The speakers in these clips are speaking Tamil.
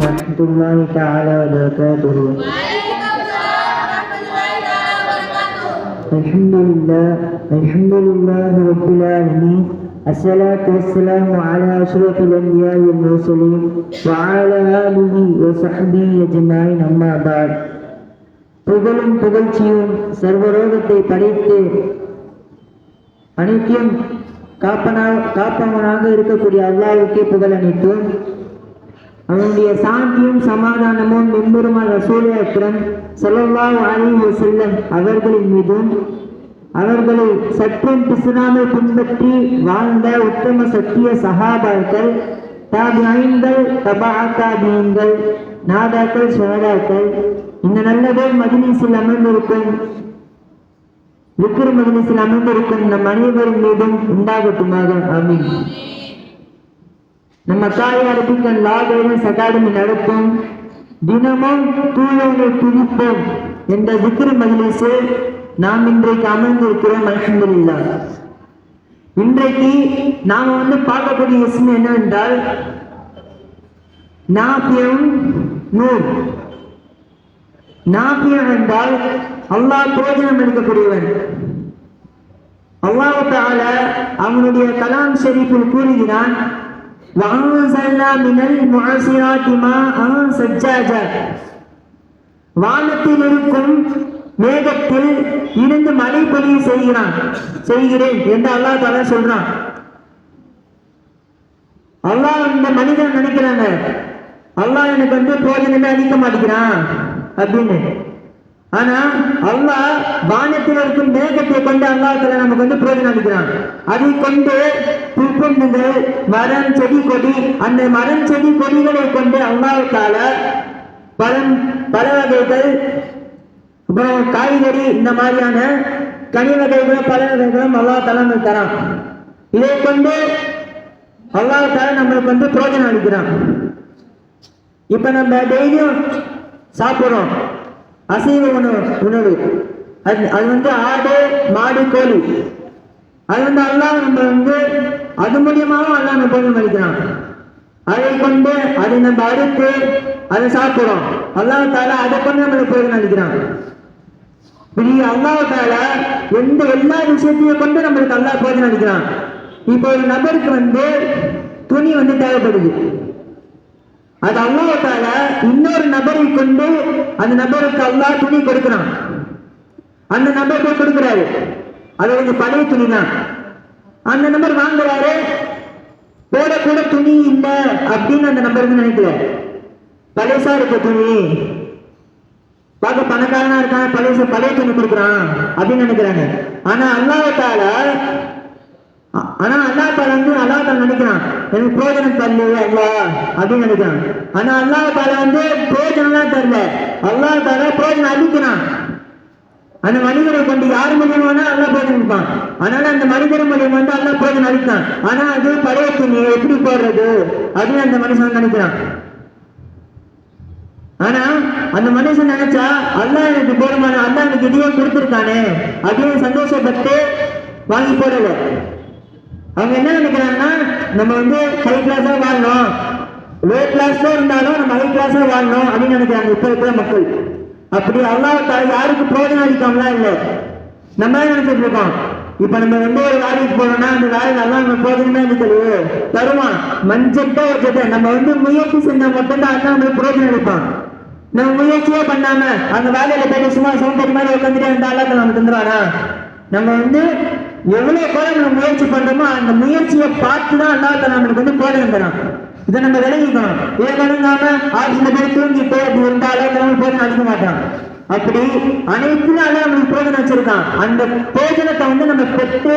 ورحمة الله تعالى وبركاته. الحمد لله رب العالمين. الصلاة والسلام على أشرف الأنبياء والمرسلين وعلى آله وصحبه أجمعين. أما بعد. புகழும் புகழ்ச்சியும் சர்வரோகத்தை படைத்து அனைத்தையும் காப்பவனாக இருக்கக்கூடிய அல்லாஹ்வுக்கே புகழ் அனைத்தும். அவனுடைய சாந்தியும் சமாதானமும் மெம்பெருமான் ரசூல் அக்ரம் ஸல்லல்லாஹு அலைஹி வஸல்லம் அவர்களின் மீதும் அவர்களை சற்றும் பிசுறாமல் பின்பற்றி வாழ்ந்த உத்தம சத்திய சஹாபாக்கள், தாபிஈன்கள், தபா தாபிஈன்கள், நாதாக்கள், சுஹதாக்கள், இந்த நல்லதோர் மஜ்லிஸில் அமர்ந்திருக்கும் விக்ர் மஜ்லிஸில் அமர்ந்திருக்கும் நம் அனைவரின் மீதும் உண்டாகட்டுமாக. ஆமீன். நம்ம தாய் Arabic and law guidance academy நடத்தும் தினமும் தூயவனை துதிப்போம் என்ற விக்ர் மஜ்லிஸில் நாம் இன்றைக்கு அமர்ந்திருக்கிறோம். அல்ஹம்துலில்லாஹ். இன்றைக்கு நாம பார்க்கக்கூடிய விஷயம் என்னவென்றால் நாஃபியும் நூர். நாஃபியம் என்றால் அல்லாஹ் பிரயோஜனம் அளிக்கக்கூடியவன். அல்லாஹ் தஆலா அவனுடைய கலாம் ஷரீஃபில் கூறுகிறான், வஅன்ஸல்னா மினல் முஅஸிராத்தி மாஅன் சஜ்ஜாஜா. வானத்தில் இருக்கும் மேகத்தில் இருந்து மழை பொழிய செய்கிறேன் என்று அல்லாஹ் தஆலா சொல்றான். அல்லாஹ் இந்த மனிதன் நினைக்கிறாங்க, அல்லாஹ் எனக்கு பிரயோஜனமே அளிக்க மாட்டேங்கிறான் அப்படின்னு. ஆனா அல்லாஹ் வானத்தில் இருக்கும் மேகத்தை கொண்டு அல்லாஹ் தஆலா நமக்கு பிரயோஜனம் அளிக்கிறான். அதை கொண்டு புற்புண்டுகள், மரம், செடி, கொடி, அந்த மரம், செடி, கொடிகளை கொண்டு அல்லாஹ் தஆலா பல வகைகள், அப்புறம் காய்கறி, இந்த மாதிரியான கனி வகைகளும் பல வகைகளும் அல்லாஹ் தஆலா தரான். இதை கொண்டு அல்லாஹ் தஆலா நம்மளுக்கு பிரயோஜனம் அளிக்கிறான். இப்ப நம்ம டெய்லியும் சாப்பிடுறோம் அசைவ உணவு. அது ஆடு, மாடு, கோழி. அது அல்லாஹ் நம்ம அது மூலியமாவும் அல்லாஹ் நம்ம பிரயோஜனம் அளிக்கிறான். அதை கொண்டு அதை நம்ம அறுத்து அதை சாப்பிடுறோம். அல்லாஹ் தஆலா அதை கொண்டு நம்மளுக்கு பிரயோஜனம் அளிக்கிறான். அல்லாஹ் தஆலா எல்லா விஷயத்தையும் கொண்டு நம்மளுக்கு அல்லாஹ் பிரயோஜனம் அளிக்கிறான். இப்போ ஒரு நபருக்கு துணி தேவைப்படுது. அது அல்லாஹ் தஆலா இன்னொரு நபரை கொண்டு அந்த நபருக்கு அல்லாஹ் துணி கொடுக்கிறான். அந்த நபர் போய் கொடுக்கிறாரு, அது பழைய துணி தான். அந்த நபர் வாங்குறாரு, போட கூட துணி இல்லை அப்படின்னு அந்த நபருக்கு நினைக்கல. பழையசா இருக்க துணி, பார்க்க பணக்காரனா இருக்கான், பழைய துணி கொடுக்குறான் அப்படின்னு நினைக்கிறாங்க. ஆனா அல்லாஹ் தஆலா நினைக்கிறான், எனக்கு பிரயோஜனம் தரல அல்லாஹ் அப்படின்னு நினைக்கிறான். ஆனா அல்லாஹ் தஆலா பிரயோஜனம் தரல, அல்லாஹ் தஆலா பிரயோஜனம் அளிக்கிறான். அந்த மனிதரை கொண்டு யார் மூலியமான அல்லாஹ் பிரயோஜனம் அளிப்பான். அதனால அந்த மனிதர் மூலியம் அல்லாஹ் பிரயோஜனம் அளித்தான். ஆனா அது பழைய துணி எப்படி போடுறது அப்படின்னு அந்த மனுஷன் நினைக்கிறான். ஆனா அந்த மனுஷன் நினைச்சா அல்லாஹ் எனக்கு போடுமான, அல்லாஹ் எனக்கு இதையே கொடுத்துருக்கானே அப்படின்னு சந்தோஷப்பட்டு வாங்கி போடல. அவங்க என்ன நினைக்கிறாங்கன்னா, நம்ம ஹை கிளாஸா வாழணும், லோ கிளாஸ்ல இருந்தாலும் நம்ம ஹை கிளாஸா வாழணும் அப்படின்னு நினைக்கிறாங்க இப்ப இருக்கிற மக்கள். அப்படி அல்லாஹ் தஆலா யாருக்கு பிரயோஜனம் அளிக்காமலாம் இல்லை, நம்ம நினைச்சிட்டு இருக்கோம். இப்ப நம்ம ஒரு வேலைக்கு போறோம்னா அந்த வேலையில எல்லாம் நம்ம பிரயோஜனமே அளிக்கலையே, தருவான் மஞ்சட்ட வச்சத நம்ம முயற்சி செஞ்சா மட்டும்தான் அல்லாஹ் நம்மளுக்கு பிரயோஜனம் அளிப்பான். நம்ம முயற்சியே பண்ணாம அந்த வேலையில போய் சும்மா சோம்பேறி மாதிரி உட்காந்துட்டு அந்த அல்லாஹ் நம்ம தந்துருவானா? நம்ம எவ்வளவு கூட நம்ம முயற்சி பண்றோமோ அந்த முயற்சியை பார்த்துதான் அல்லாஹ் தஆலா நம்மளுக்கு பிரயோஜனம் தரான். இதை நம்ம விளங்கிக்கணும். இதை விளங்காம ஆட்சியில போய் தூங்கிட்டு அப்படி இருந்தா அல்லாஹ் தஆலா பிரயோஜனம் அளிக்க மாட்டான். அப்படி அனைத்தும் அல்லாஹ் நம்மளுக்கு பிரயோஜனம் வச்சிருக்கான். அந்த பிரயோஜனத்தை நம்ம பெற்று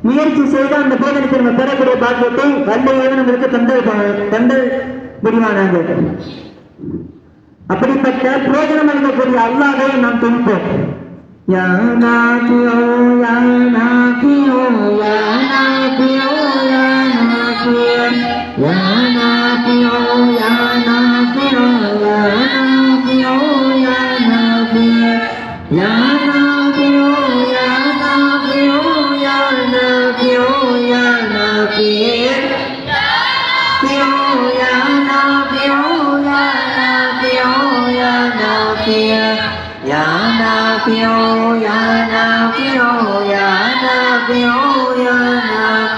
முயற்சி செய்து அந்த பிரயோஜனத்தை நம்ம பெறக்கூடிய பாக்கியத்தை வல்லையாக நம்மளுக்கு தந்த முடிவானாங்க. அப்படிப்பட்ட பிரயோஜனம் அளிக்கக்கூடிய அல்லாஹ்வை நாம் துதிப்போம். யா நாஃபியூ யா நாஃபியூ யா நாஃபியூ யா நாஃபியூ யா நாஃபியூ யா நாஃபியூ யா நாஃபியூ யா நாஃபியூ யா நாஃபியூ யா நாஃபியூ யா நாஃபியூ யா நாஃபியூ யா நாஃபியூ யா